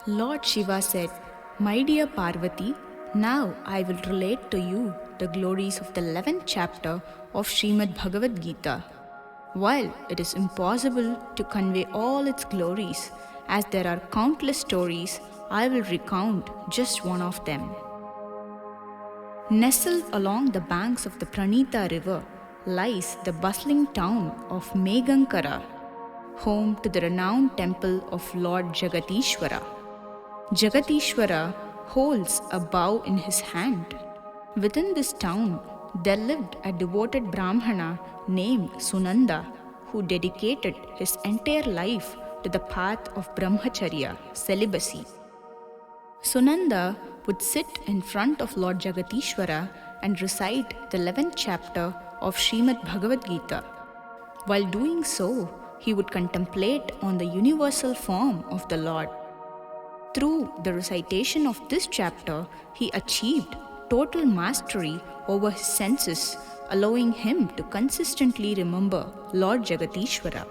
Lord Shiva said, "My dear Parvati, now I will relate to you the glories of the 11th chapter of Srimad Bhagavad Gita. While it is impossible to convey all its glories, as there are countless stories, I will recount just one of them. Nestled along the banks of the Pranita river lies the bustling town of Megankara, home to the renowned temple of Lord Jagatishvara. Jagatishvara holds a bow in his hand. Within this town, there lived a devoted Brahmana named Sunanda, who dedicated his entire life to the path of Brahmacharya, celibacy. Sunanda would sit in front of Lord Jagatishvara and recite the 11th chapter of Srimad Bhagavad Gita. While doing so, he would contemplate on the universal form of the Lord. Through the recitation of this chapter, he achieved total mastery over his senses, allowing him to consistently remember Lord Jagatishvara.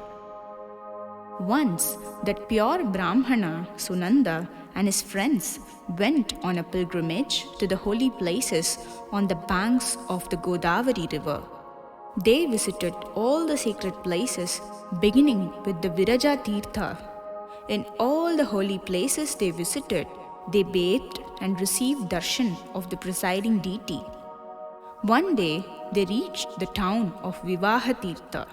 Once, that pure Brahmana, Sunanda, and his friends went on a pilgrimage to the holy places on the banks of the Godavari river. They visited all the sacred places, beginning with the Viraja Tirtha. In all the holy places they visited, they bathed and received darshan of the presiding deity. One day, they reached the town of Vivaha Tirtha.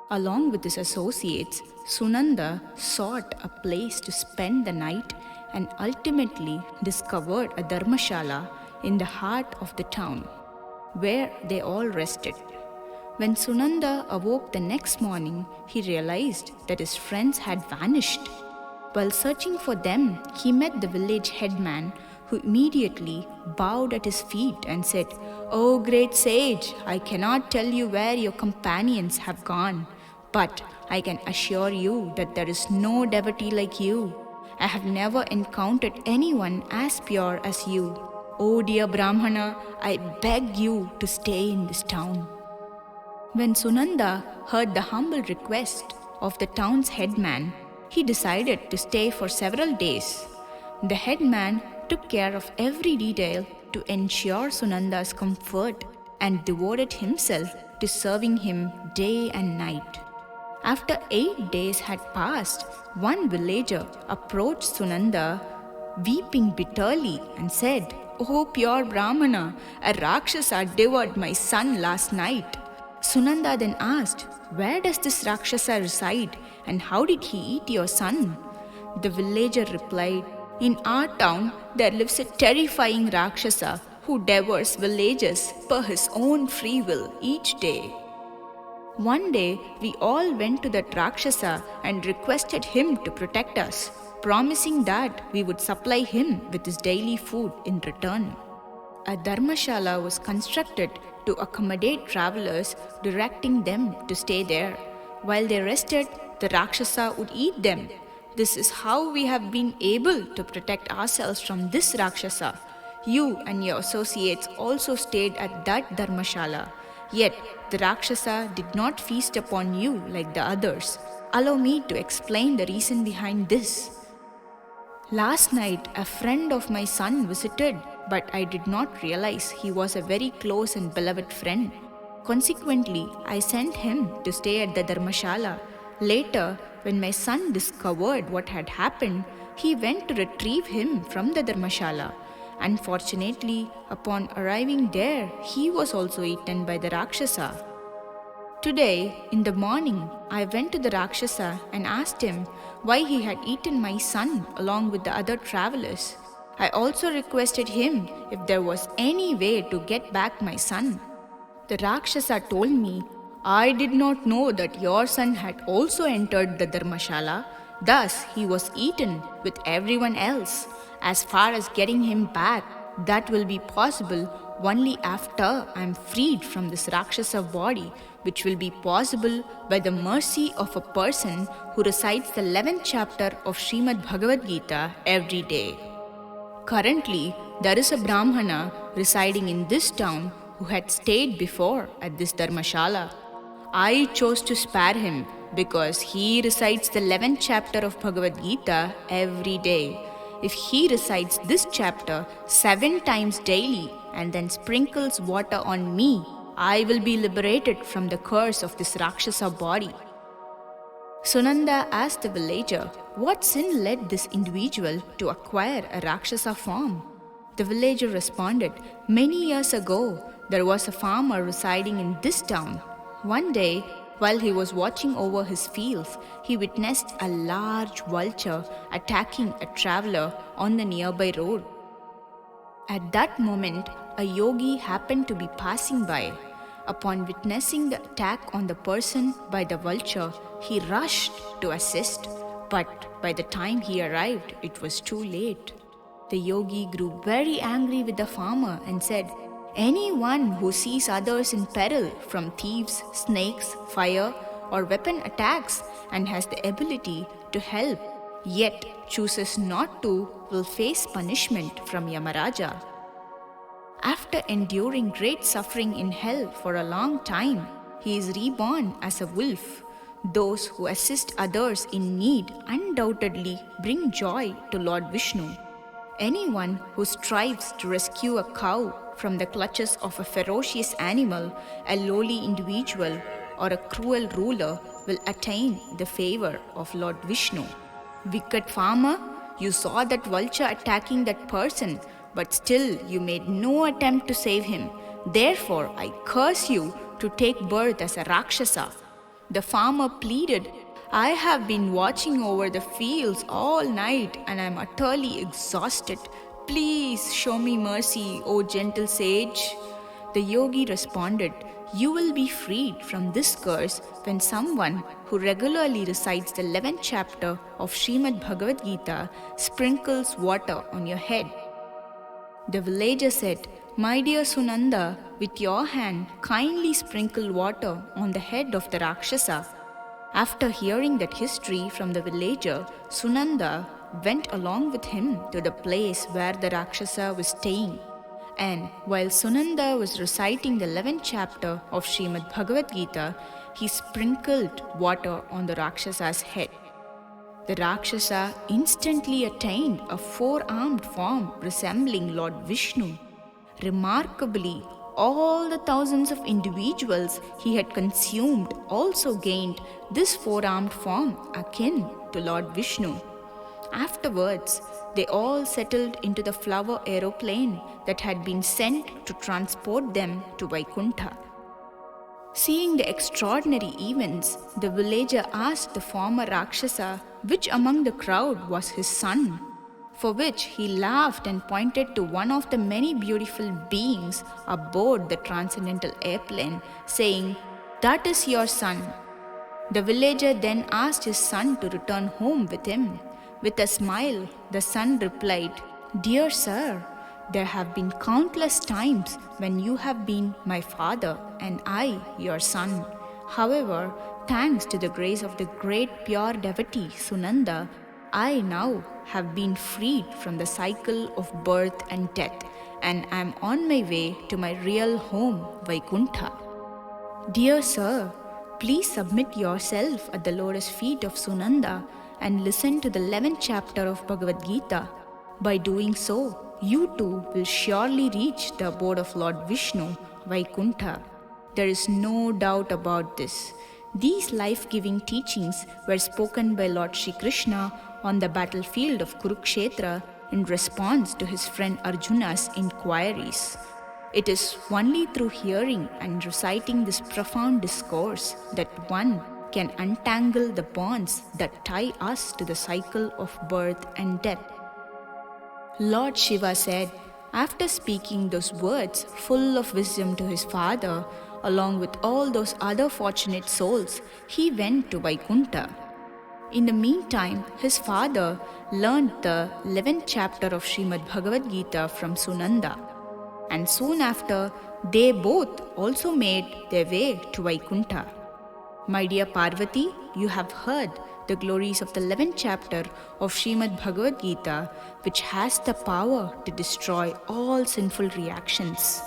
Along with his associates, Sunanda sought a place to spend the night and ultimately discovered a dharmashala in the heart of the town, where they all rested. When Sunanda awoke the next morning, he realized that his friends had vanished. While searching for them, he met the village headman, who immediately bowed at his feet and said, "O great sage, I cannot tell you where your companions have gone, but I can assure you that there is no devotee like you. I have never encountered anyone as pure as you. O dear Brahmana, I beg you to stay in this town." When Sunanda heard the humble request of the town's headman, he decided to stay for several days. The headman took care of every detail to ensure Sunanda's comfort and devoted himself to serving him day and night. After 8 days had passed, one villager approached Sunanda, weeping bitterly, and said, "O pure Brahmana, a Rakshasa devoured my son last night." Sunanda then asked, "Where does this Rakshasa reside and how did he eat your son?" The villager replied, "In our town there lives a terrifying Rakshasa who devours villagers per his own free will each day." One day we all went to that Rakshasa and requested him to protect us, promising that we would supply him with his daily food in return. A dharmashala was constructed to accommodate travelers, directing them to stay there. While they rested, the Rakshasa would eat them. This is how we have been able to protect ourselves from this Rakshasa. You and your associates also stayed at that dharmashala. Yet the Rakshasa did not feast upon you like the others. Allow me to explain the reason behind this. Last night, a friend of my son visited, but I did not realize he was a very close and beloved friend. Consequently, I sent him to stay at the dharmashala. Later, when my son discovered what had happened, he went to retrieve him from the dharmashala. Unfortunately, upon arriving there, he was also eaten by the Rakshasa. Today, in the morning, I went to the Rakshasa and asked him why he had eaten my son along with the other travelers. I also requested him if there was any way to get back my son. The Rakshasa told me, "I did not know that your son had also entered the dharmashala. Thus, he was eaten with everyone else. As far as getting him back, that will be possible only after I am freed from this Rakshasa body, which will be possible by the mercy of a person who recites the 11th chapter of Srimad Bhagavad Gita every day." Currently, there is a Brahmana residing in this town who had stayed before at this dharmashala. I chose to spare him because he recites the 11th chapter of Bhagavad Gita every day. If he recites this chapter 7 times daily and then sprinkles water on me, I will be liberated from the curse of this Rakshasa body. Sunanda asked the villager what sin led this individual to acquire a Rakshasa form. The villager responded, "Many years ago, there was a farmer residing in this town. One day, while he was watching over his fields, he witnessed a large vulture attacking a traveler on the nearby road. At that moment, a yogi happened to be passing by. Upon witnessing the attack on the person by the vulture, he rushed to assist, but by the time he arrived, it was too late. The yogi grew very angry with the farmer and said, "Anyone who sees others in peril from thieves, snakes, fire, or weapon attacks and has the ability to help, yet chooses not to, will face punishment from Yamaraja. After enduring great suffering in hell for a long time, he is reborn as a wolf. Those who assist others in need undoubtedly bring joy to Lord Vishnu. Anyone who strives to rescue a cow from the clutches of a ferocious animal, a lowly individual, or a cruel ruler will attain the favor of Lord Vishnu. Wicked farmer, you saw that vulture attacking that person, but still you made no attempt to save him. Therefore, I curse you to take birth as a Rakshasa." The farmer pleaded, "I have been watching over the fields all night and I am utterly exhausted. Please show me mercy, O gentle sage." The yogi responded, "You will be freed from this curse when someone who regularly recites the 11th chapter of Srimad Bhagavad Gita sprinkles water on your head." The villager said, "My dear Sunanda, with your hand, kindly sprinkle water on the head of the Rakshasa." After hearing that history from the villager, Sunanda went along with him to the place where the Rakshasa was staying. And while Sunanda was reciting the 11th chapter of Srimad Bhagavad Gita, he sprinkled water on the Raksasa's head. The Rakshasa instantly attained a 4-armed form resembling Lord Vishnu. Remarkably, all the thousands of individuals he had consumed also gained this 4-armed form akin to Lord Vishnu. Afterwards, they all settled into the flower aeroplane that had been sent to transport them to Vaikuntha. Seeing the extraordinary events, the villager asked the former Rakshasa which among the crowd was his son, for which he laughed and pointed to one of the many beautiful beings aboard the transcendental airplane, saying, "That is your son." The villager then asked his son to return home with him. With a smile, the son replied, "Dear sir, there have been countless times when you have been my father and I your son. However, thanks to the grace of the great pure devotee Sunanda, I now have been freed from the cycle of birth and death and am on my way to my real home, Vaikuntha. Dear sir, please submit yourself at the lotus feet of Sunanda and listen to the 11th chapter of Bhagavad Gita. By doing so, you too will surely reach the abode of Lord Vishnu, Vaikuntha. There is no doubt about this. These life-giving teachings were spoken by Lord Shri Krishna on the battlefield of Kurukshetra in response to his friend Arjuna's inquiries. It is only through hearing and reciting this profound discourse that one can untangle the bonds that tie us to the cycle of birth and death. Lord Shiva said, after speaking those words full of wisdom to his father, along with all those other fortunate souls, he went to Vaikuntha. In the meantime, his father learned the 11th chapter of Srimad Bhagavad Gita from Sunanda. And soon after, they both also made their way to Vaikuntha. My dear Parvati, you have heard the glories of the 11th chapter of Srimad Bhagavad Gita, which has the power to destroy all sinful reactions.